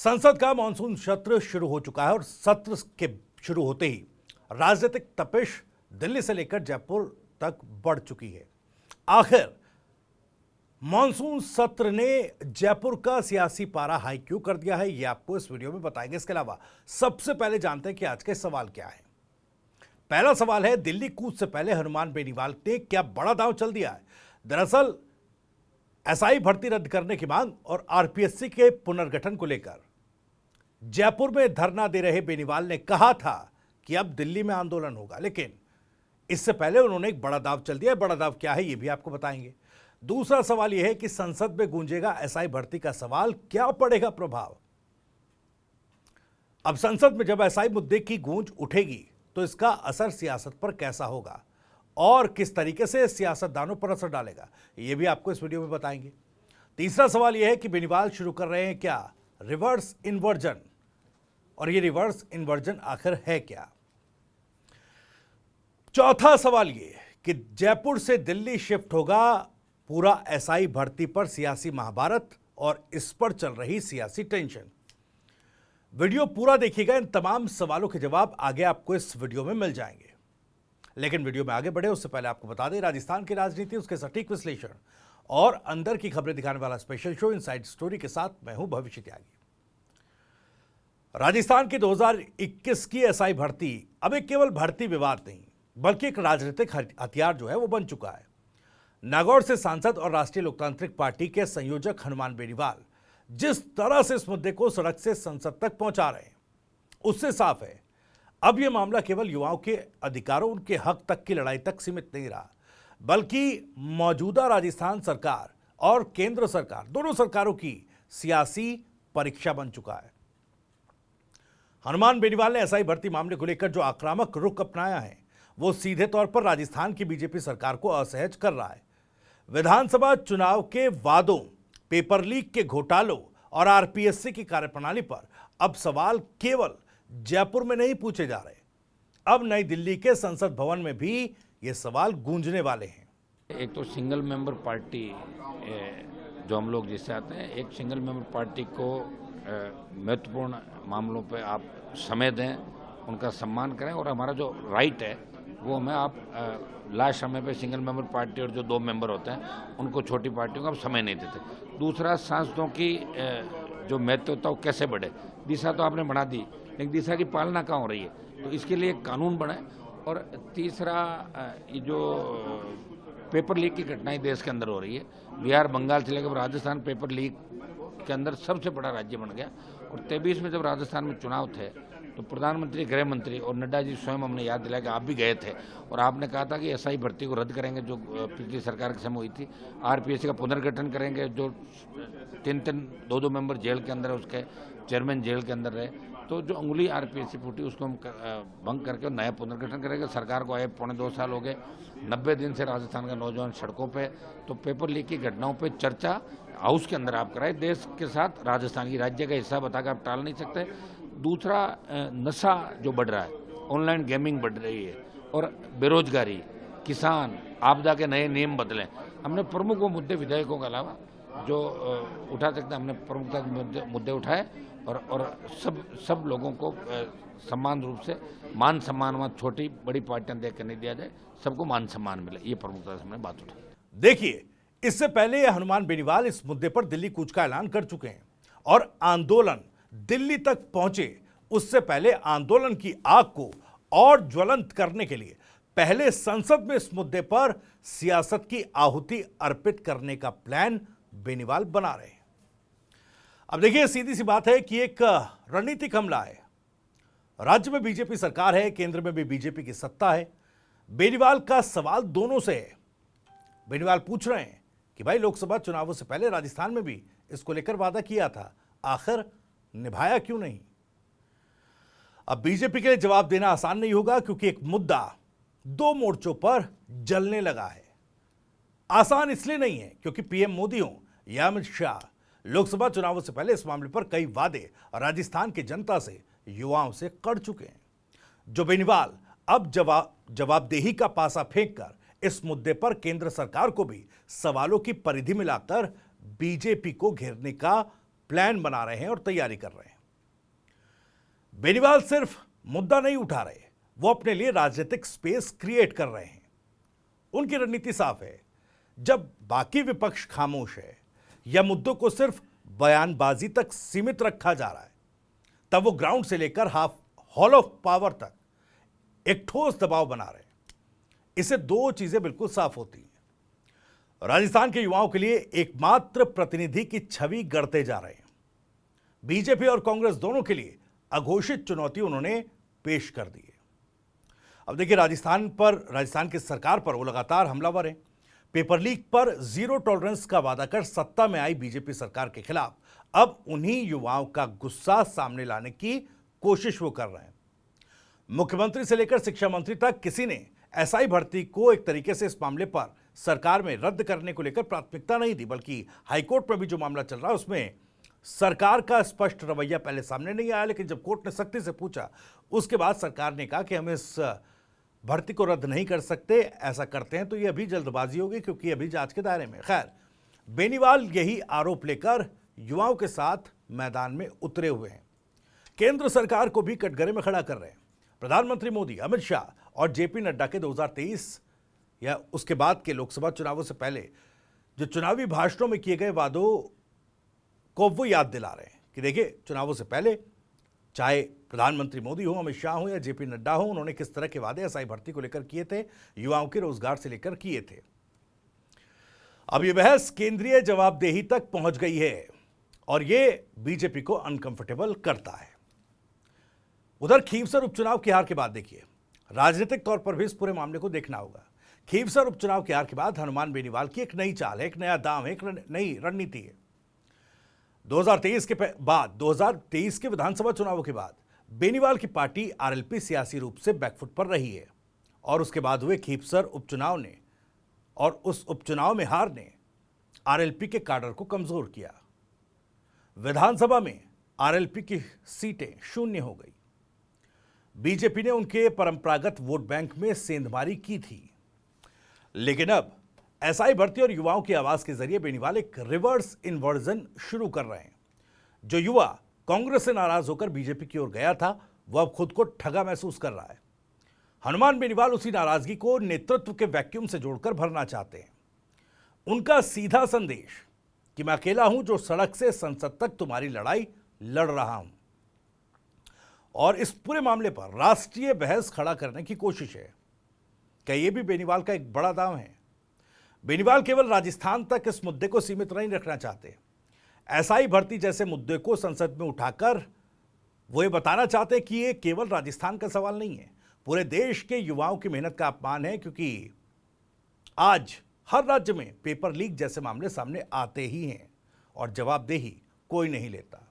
संसद का मानसून सत्र शुरू हो चुका है और सत्र के शुरू होते ही राजनीतिक तपिश दिल्ली से लेकर जयपुर तक बढ़ चुकी है। आखिर मानसून सत्र ने जयपुर का सियासी पारा हाई क्यों कर दिया है, ये आपको इस वीडियो में बताएंगे। इसके अलावा सबसे पहले जानते हैं कि आज के सवाल क्या है। पहला सवाल है, दिल्ली कूच से पहले हनुमान बेनीवाल ने क्या बड़ा दांव चल दिया है। दरअसल एसआई भर्ती रद्द करने की मांग और आरपीएससी के पुनर्गठन को लेकर जयपुर में धरना दे रहे बेनीवाल ने कहा था कि अब दिल्ली में आंदोलन होगा, लेकिन इससे पहले उन्होंने एक बड़ा दांव चल दिया है। बड़ा दांव क्या है, ये भी आपको बताएंगे। दूसरा सवाल यह है कि संसद में गूंजेगा एसआई भर्ती का सवाल, क्या पड़ेगा प्रभाव। अब संसद में जब एसआई मुद्दे की गूंज उठेगी तो इसका असर सियासत पर कैसा होगा और किस तरीके से सियासतदानों पर असर डालेगा, ये भी आपको इस वीडियो में बताएंगे। तीसरा सवाल यह है कि बेनीवाल शुरू कर रहे हैं क्या रिवर्स इन्वर्जन, और ये रिवर्स इन्वर्जन आखिर है क्या। चौथा सवाल ये कि जयपुर से दिल्ली शिफ्ट होगा पूरा एसआई भर्ती पर सियासी महाभारत और इस पर चल रही सियासी टेंशन। वीडियो पूरा देखिएगा, इन तमाम सवालों के जवाब आगे आपको इस वीडियो में मिल जाएंगे। लेकिन वीडियो में आगे बढ़े उससे पहले आपको बता दें, राजस्थान की राजनीति, उसके सटीक विश्लेषण और अंदर की खबरें दिखाने वाला स्पेशल शो इनसाइड स्टोरी के साथ मैं हूं भविष्य त्यागी। राजस्थान की 2021 की एसआई भर्ती अब एक केवल भर्ती विवाद नहीं बल्कि एक राजनीतिक हथियार जो है वो बन चुका है। नागौर से सांसद और राष्ट्रीय लोकतांत्रिक पार्टी के संयोजक हनुमान बेनीवाल जिस तरह से इस मुद्दे को सड़क से संसद तक पहुंचा रहे हैं, उससे साफ है अब यह मामला केवल युवाओं के अधिकारों, उनके हक तक की लड़ाई तक सीमित नहीं रहा, बल्कि मौजूदा राजस्थान सरकार और केंद्र सरकार, दोनों सरकारों की सियासी परीक्षा बन चुका है। हनुमान बेनीवाल ने एसआई भर्ती मामले को लेकर जो आक्रामक रुख अपनाया है वो सीधे तौर पर राजस्थान की बीजेपी सरकार को असहज कर रहा है। विधानसभा चुनाव के वादों, पेपर लीक के घोटालों और आरपीएससी की कार्यप्रणाली पर अब सवाल केवल जयपुर में नहीं पूछे जा रहे, अब नई दिल्ली के संसद भवन में भी ये सवाल गूंजने वाले हैं। एक तो सिंगल मेंबर पार्टी जो हम लोग जिससे आते हैं, एक सिंगल मेंबर पार्टी को महत्वपूर्ण मामलों पे आप समय दें, उनका सम्मान करें और हमारा जो राइट है वो हमें आप लास्ट समय पे सिंगल मेंबर पार्टी और जो 2 मेंबर होते हैं उनको, छोटी पार्टियों को आप समय नहीं देते। दूसरा, सांसदों की जो महत्वता वो कैसे बढ़े। दिशा तो आपने बना दी, लेकिन दिशा की पालना कहाँ हो रही है, तो इसके लिए एक कानून बने। और तीसरा, ये जो पेपर लीक की घटनाएं देश के अंदर हो रही है, बिहार, बंगाल से लेकर राजस्थान पेपर लीक के अंदर सबसे बड़ा राज्य बन गया। और 23 में जब राजस्थान में चुनाव थे तो प्रधानमंत्री, गृह मंत्री और नड्डा जी स्वयं हमने याद दिलाया कि आप भी गए थे और आपने कहा था कि एसआई भर्ती को रद्द करेंगे जो पिछली सरकार के समय हुई थी, आरपीएससी का पुनर्गठन करेंगे, जो 3-3, 2-2 मेंबर जेल के अंदर है, उसके चेयरमैन जेल के अंदर रहे, तो जो अंगुली आरपीएससी फूटी उसको हम भंग करके नया पुनर्गठन करेंगे। सरकार को आए 2.25 साल हो गए, 90 दिन से राजस्थान का नौजवान सड़कों पे, तो पेपर लीक की घटनाओं पे चर्चा हाउस के अंदर आप कराए। देश के साथ राजस्थान की राज्य का हिस्सा बताकर आप टाल नहीं सकते। दूसरा, नशा जो बढ़ रहा है, ऑनलाइन गेमिंग बढ़ रही है और बेरोजगारी, किसान, आपदा के नए नियम बदलें। हमने प्रमुख वो मुद्दे विधेयकों के अलावा जो उठा सकते हमने प्रमुखता के मुद्दे उठाए और सब लोगों को समान रूप से मान सम्मान, वहाँ छोटी बड़ी पार्टियां देख कर नहीं दिया जाए, सबको मान सम्मान मिले, ये प्रमुखता से हमने बात उठाई। देखिए, इससे पहले हनुमान बेनीवाल इस मुद्दे पर दिल्ली कूच का ऐलान कर चुके हैं और आंदोलन दिल्ली तक पहुंचे उससे पहले आंदोलन की आग को और ज्वलंत करने के लिए पहले संसद में इस मुद्दे पर सियासत की आहुति अर्पित करने का प्लान बेनीवाल बना रहे हैं। अब देखिए, सीधी सी बात है कि एक रणनीतिक हमला है। राज्य में बीजेपी सरकार है, केंद्र में भी बीजेपी की सत्ता है। बेनीवाल का सवाल दोनों से है। बेनीवाल पूछ रहे हैं कि भाई, लोकसभा चुनावों से पहले राजस्थान में भी इसको लेकर वादा किया था, आखिर निभाया क्यों नहीं। अब बीजेपी के लिए जवाब देना आसान नहीं होगा क्योंकि एक मुद्दा 2 मोर्चों पर जलने लगा है। आसान इसलिए नहीं है क्योंकि पीएम मोदी हो या अमित शाह, लोकसभा चुनावों से पहले इस मामले पर कई वादे राजस्थान की जनता से, युवाओं से कर चुके हैं। जो बेनीवाल अब जवाबदेही का पासा फेंककर इस मुद्दे पर केंद्र सरकार को भी सवालों की परिधि मिलाकर बीजेपी को घेरने का प्लान बना रहे हैं और तैयारी कर रहे हैं। बेनीवाल सिर्फ मुद्दा नहीं उठा रहे, वो अपने लिए राजनीतिक स्पेस क्रिएट कर रहे हैं। उनकी रणनीति साफ है, जब बाकी विपक्ष खामोश है या मुद्दों को सिर्फ बयानबाजी तक सीमित रखा जा रहा है, तब वो ग्राउंड से लेकर हॉल ऑफ पावर तक एक ठोस दबाव बना रहे हैं। इससे दो चीजें बिल्कुल साफ होती हैं। राजस्थान के युवाओं के लिए एकमात्र प्रतिनिधि की छवि गढ़ते जा रहे हैं। बीजेपी और कांग्रेस दोनों के लिए अघोषित चुनौती उन्होंने पेश कर दी है। अब देखिए, राजस्थान की सरकार पर वो लगातार हमलावर हैं। पेपर लीक पर जीरो टॉलरेंस का वादा कर सत्ता में आई बीजेपी सरकार के खिलाफ अब उन्हीं युवाओं का गुस्सा सामने लाने की कोशिश वो कर रहे हैं। मुख्यमंत्री से लेकर शिक्षा मंत्री तक किसी ने एसआई भर्ती को एक तरीके से इस मामले पर सरकार में रद्द करने को लेकर प्राथमिकता नहीं दी, बल्कि हाईकोर्ट में भी जो मामला चल रहा है उसमें सरकार का स्पष्ट रवैया पहले सामने नहीं आया। लेकिन जब कोर्ट ने सख्ती से पूछा, उसके बाद सरकार ने कहा कि हम इस भर्ती को रद्द नहीं कर सकते, ऐसा करते हैं तो ये अभी जल्दबाजी होगी क्योंकि अभी जांच के दायरे में। खैर, बेनीवाल यही आरोप लेकर युवाओं के साथ मैदान में उतरे हुए हैं। केंद्र सरकार को भी कटघरे में खड़ा कर रहे हैं। प्रधानमंत्री मोदी, अमित शाह और जेपी नड्डा के 2023 या उसके बाद के लोकसभा चुनावों से पहले जो चुनावी भाषणों में किए गए वादों को वो याद दिला रहे हैं कि देखिए, चुनावों से पहले चाहे प्रधानमंत्री मोदी हो, अमित शाह हो या जेपी नड्डा हो, उन्होंने किस तरह के वादे एसआई भर्ती को लेकर किए थे, युवाओं के रोजगार से लेकर किए थे। अब यह बहस केंद्रीय जवाबदेही तक पहुंच गई है और यह बीजेपी को अनकंफर्टेबल करता है। उधर खीवसर उपचुनाव की हार के बाद देखिए, राजनीतिक तौर पर भी इस पूरे मामले को देखना होगा। खीवसर उपचुनाव की हार के बाद हनुमान बेनीवाल की एक नई चाल है, एक नया दांव है, एक नई रणनीति है। 2023 के विधानसभा चुनावों के बाद बेनीवाल की पार्टी आरएलपी सियासी रूप से बैकफुट पर रही है और उसके बाद हुए खीवसर उपचुनाव ने और उस उपचुनाव में हार ने आरएलपी के काडर को कमजोर किया। विधानसभा में आरएलपी की सीटें शून्य हो गई। बीजेपी ने उनके परंपरागत वोट बैंक में सेंधमारी की थी। लेकिन अब एसआई भर्ती और युवाओं की आवाज के जरिए बेनीवाल एक रिवर्स इन्वर्जन शुरू कर रहे हैं। जो युवा कांग्रेस से नाराज होकर बीजेपी की ओर गया था, वह अब खुद को ठगा महसूस कर रहा है। हनुमान बेनीवाल उसी नाराजगी को नेतृत्व के वैक्यूम से जोड़कर भरना चाहते हैं। उनका सीधा संदेश कि मैं अकेला हूं जो सड़क से संसद तक तुम्हारी लड़ाई लड़ रहा हूं, और इस पूरे मामले पर राष्ट्रीय बहस खड़ा करने की कोशिश है। क्या यह भी बेनीवाल का एक बड़ा दांव है? बेनीवाल केवल राजस्थान तक इस मुद्दे को सीमित नहीं रखना चाहते। एसआई भर्ती जैसे मुद्दे को संसद में उठाकर वो ये बताना चाहते हैं कि ये केवल राजस्थान का सवाल नहीं है, पूरे देश के युवाओं की मेहनत का अपमान है, क्योंकि आज हर राज्य में पेपर लीक जैसे मामले सामने आते ही हैं और जवाबदेही कोई नहीं लेता।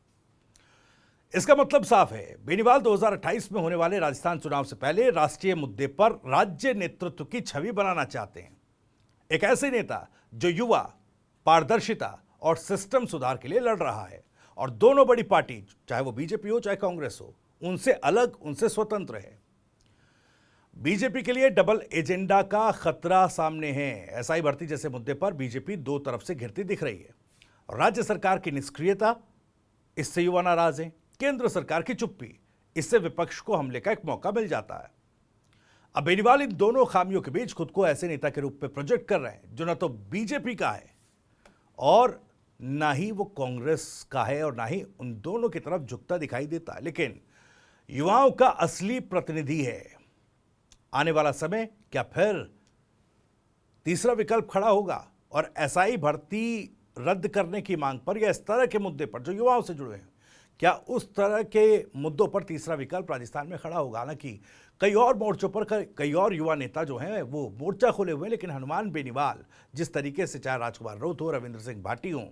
इसका मतलब साफ है, बेनीवाल 2028 में होने वाले राजस्थान चुनाव से पहले राष्ट्रीय मुद्दे पर राज्य नेतृत्व की छवि बनाना चाहते हैं। एक ऐसे नेता जो युवा, पारदर्शिता और सिस्टम सुधार के लिए लड़ रहा है, और दोनों बड़ी पार्टी, चाहे वो बीजेपी हो चाहे कांग्रेस हो, उनसे अलग, उनसे स्वतंत्र है। बीजेपी के लिए डबल एजेंडा का खतरा सामने है। एसआई भर्ती जैसे मुद्दे पर बीजेपी दो तरफ से घिरती दिख रही है। राज्य सरकार की निष्क्रियता, इससे युवा नाराज हैं। केंद्र सरकार की चुप्पी, इससे विपक्ष को हमले का एक मौका मिल जाता है। अब बेनीवाल इन दोनों खामियों के बीच खुद को ऐसे नेता के रूप में प्रोजेक्ट कर रहे हैं जो न तो बीजेपी का है और ना ही वो कांग्रेस का है, और ना ही उन दोनों की तरफ झुकता दिखाई देता है, लेकिन युवाओं का असली प्रतिनिधि है। आने वाला समय क्या फिर तीसरा विकल्प खड़ा होगा और एसआई भर्ती रद्द करने की मांग पर, या इस तरह के मुद्दे पर जो युवाओं से जुड़े हैं, क्या उस तरह के मुद्दों पर तीसरा विकल्प राजस्थान में खड़ा होगा? हालांकि कई और मोर्चों पर कई और युवा नेता जो हैं वो मोर्चा खोले हुए हैं, लेकिन हनुमान बेनीवाल जिस तरीके से, चाहे राजकुमार राउत हो, रविंद्र सिंह भाटी हो,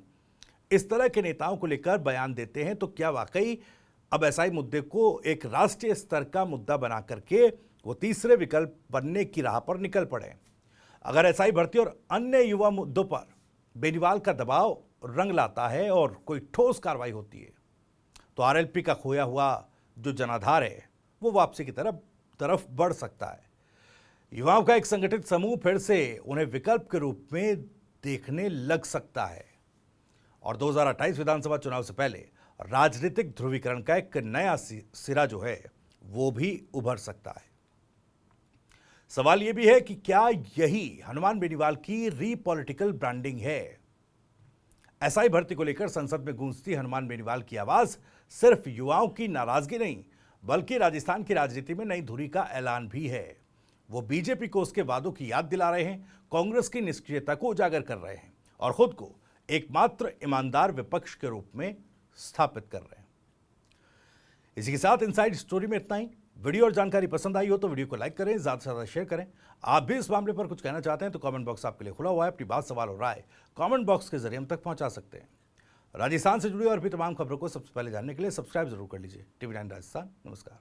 इस तरह के नेताओं को लेकर बयान देते हैं, तो क्या वाकई अब एसआई मुद्दे को एक राष्ट्रीय स्तर का मुद्दा बना करके वो तीसरे विकल्प बनने की राह पर निकल पड़े? अगर एसआई भर्ती और अन्य युवा मुद्दों पर बेनीवाल का दबाव रंग लाता है और कोई ठोस कार्रवाई होती है, तो आरएलपी का खोया हुआ जो जनाधार है वो वापसी की तरफ बढ़ सकता है। युवाओं का एक संगठित समूह फिर से उन्हें विकल्प के रूप में देखने लग सकता है। और 2028 विधानसभा चुनाव से पहले राजनीतिक ध्रुवीकरण का एक नया सिरा जो है वो भी उभर सकता है। सवाल यह भी है कि क्या यही हनुमान बेनीवाल की रीपॉलिटिकल ब्रांडिंग है? एसआई भर्ती को लेकर संसद में गूंजती हनुमान बेनीवाल की आवाज सिर्फ युवाओं की नाराजगी नहीं, बल्कि राजस्थान की राजनीति में नई धुरी का ऐलान भी है। वो बीजेपी को उसके वादों की याद दिला रहे हैं, कांग्रेस की निष्क्रियता को उजागर कर रहे हैं और खुद को एकमात्र ईमानदार विपक्ष के रूप में स्थापित कर रहे हैं। इसी के साथ इनसाइड स्टोरी में इतना ही। वीडियो और जानकारी पसंद आई हो तो वीडियो को लाइक करें, ज्यादा से ज्यादा शेयर करें। आप भी इस मामले पर कुछ कहना चाहते हैं तो कमेंट बॉक्स आपके लिए खुला हुआ है। अपनी बात, सवाल और राय कमेंट बॉक्स के जरिए हम तक पहुंचा सकते हैं। राजस्थान से जुड़ी और भी तमाम खबरों को सबसे पहले जानने के लिए सब्सक्राइब जरूर कर लीजिए। TV9 राजस्थान। नमस्कार।